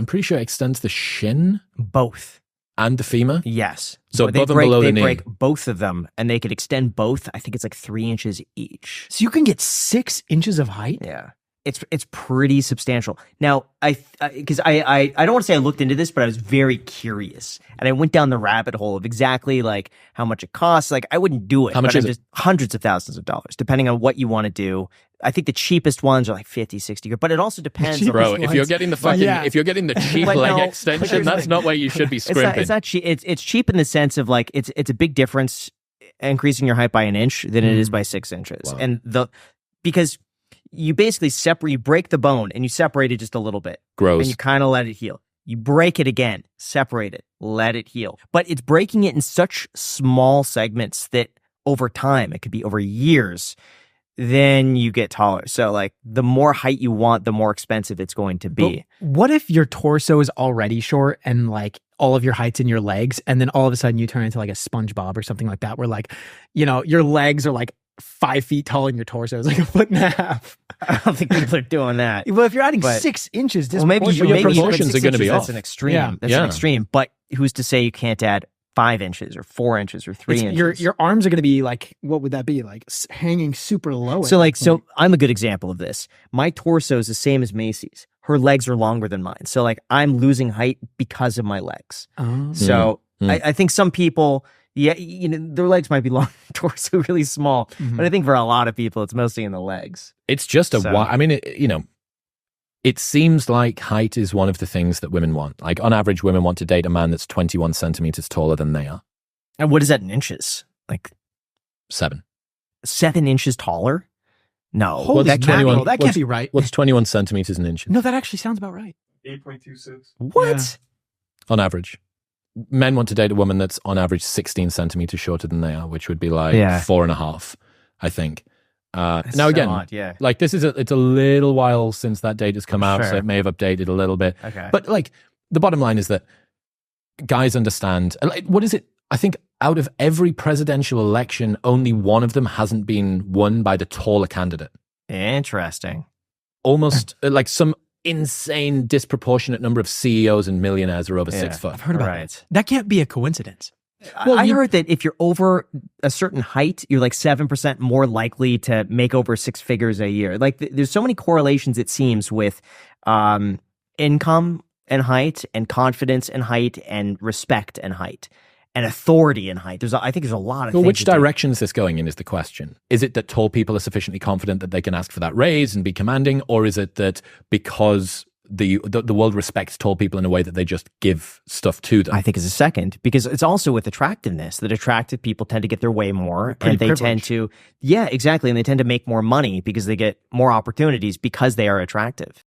I'm pretty sure it extends the shin Both. and the femur. Yes. So they above and below the knee. break both of them, and they could extend both. I think it's like 3 inches each. So you can get 6 inches of height? Yeah. It's pretty substantial. Now, I don't want to say I looked into this, but I was very curious, and I went down the rabbit hole of exactly like how much it costs. Like I wouldn't do it. How much but is I'm just hundreds of thousands of dollars, depending on what you want to do. I think the cheapest ones are like 50, 60, but it also depends. Bro, if you're getting the fucking, if you're getting the cheap But leg no, extension, that's not where you should be scrimping. It's not cheap. It's cheap in the sense of like it's a big difference increasing your height by an inch than it is by 6 inches, Wow. and because you basically you break the bone and you separate it just a little bit. Gross. And you kind of let it heal. You break it again, separate it, let it heal. But it's breaking it in such small segments that over time, it could be over years, then you get taller. So like the more height you want, the more expensive it's going to be. But what if your torso is already short and like all of your height's in your legs, and then all of a sudden you turn into like a SpongeBob or something like that, where like, you know, your legs are like 5 feet tall and your torso is like 1.5 feet. I don't think people are doing that. Well, if you're adding 6 inches, well, maybe your proportions are going to be that's off. an extreme. Yeah. That's an extreme. But who's to say you can't add 5 inches or 4 inches or 3 inches? Your arms are going to be like, what would that be? Like hanging super low. So I'm a good example of this. My torso is the same as Macy's. Her legs are longer than mine. So like I'm losing height because of my legs. Oh. So I think some people, yeah, you know, their legs might be long, torso really small. But I think for a lot of people, it's mostly in the legs. It's just I mean, it seems like height is one of the things that women want. Like on average, women want to date a man that's 21 centimeters taller than they are. And what is that in inches? Like 7. 7 inches taller? No. Holy What's mackerel, 21 that can't be right. What's 21 centimeters in inches? No, that actually sounds about right. 8.26. What? Yeah. On average. Men want to date a woman that's on average 16 centimeters shorter than they are, which would be like 4.5, I think. Now again, odd, yeah. like this is it's a little while since that date has come out, so Sure. it may have updated a little bit. Okay. But like the bottom line is that guys understand. Like, what is it? I think out of every presidential election, only one of them hasn't been won by the taller candidate. Interesting. Almost like some insane disproportionate number of CEOs and millionaires are over 6 foot. I've heard about that. That can't be a coincidence. Well, I heard that if you're over a certain height, you're like 7% more likely to make over 6 figures a year. Like there's so many correlations, it seems, with income and height and confidence and height and respect and height and authority and height. I think there's a lot of Well, things. which direction is this going in is the question. Is it that tall people are sufficiently confident that they can ask for that raise and be commanding? Or is it that because the world respects tall people in a way that they just give stuff to them? I think is a second, because it's also with attractiveness that attractive people tend to get their way more, and they tend to, yeah, exactly. And they tend to make more money because they get more opportunities because they are attractive.